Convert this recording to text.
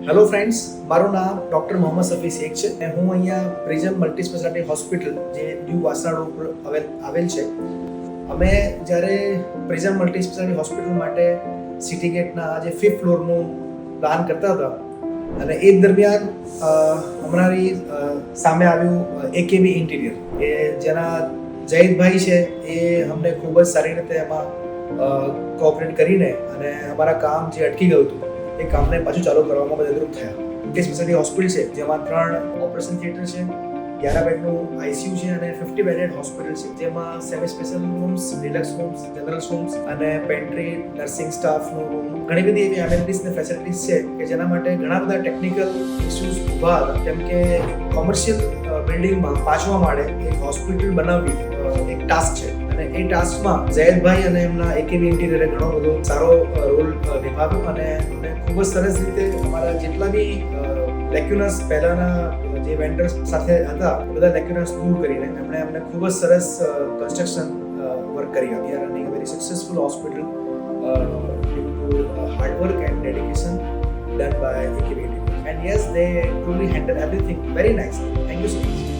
Hello friends, મારું નામ doctor Mohammad સફી Sheikh છે અને હું અહીંયા પ્રિઝમ મલ્ટી સ્પેશિયાલિટી હોસ્પિટલ જે ન્યૂ વાસણા રોડ પર આવેલ છે. અમે જ્યારે પ્રિઝમ મલ્ટી સ્પેશિયાલિટી હોસ્પિટલ માટે સિટી ગેટના જે 5th ફ્લોરનું પ્લાન કરતા હતા અને એ દરમિયાન અમારી સામે આવ્યું એકેબી ઇન્ટિરિયર કે જેના જયદભાઈ છે એ અમને ખૂબ જ સારી રીતે એમાં કોઓપરેટ કરીને અને અમારા કામ જે અટકી ગયું હતું એ કામને પાછું ચાલુ કરવામાં મદદરૂપ થયા. મલ્ટી સ્પેશિયાલિટી હોસ્પિટલ છે જેમાં 3 ઓપરેશન થિયેટર છે, 11 બેડનું આઈસીયુ છે અને 50 બેડેડ હોસ્પિટલ છે જેમાં semi special rooms, deluxe rooms, general rooms અને પેન્ટ્રી, નર્સિંગ સ્ટાફનું રૂમ, ઘણી બધી એવી એમેનિટીઝ ને ફેસિલિટીઝ છે કે જેના માટે ઘણા બધા ટેકનિકલ ઇસ્યુઝ ઊભા હતા. કેમ કે કોમર્શિયલ બિલ્ડિંગમાં 5મા માળે એક હોસ્પિટલ બનાવવી એક ટાસ્ક છે અને એ ટાસ્કમાં ઝૈદભાઈ અને એમના એકેબી ઇન્ટિરિયરે ઘણો બધો સારો રોલ નિભાવ્યો અને ખૂબ જ સરસ રીતે અમારા જેટલા બી લેક્યુનસ પહેલાના જે વેન્ડર્સ સાથે હતા એ બધા લેક્યુનસ દૂર કરીને એમણે અમને ખૂબ જ સરસ કન્સ્ટ્રક્શન વર્ક કરી આપી. R running a very successful hospital due to hard work and dedication done by AKB. And yes, they truly handle everything very nicely. Thank you so much.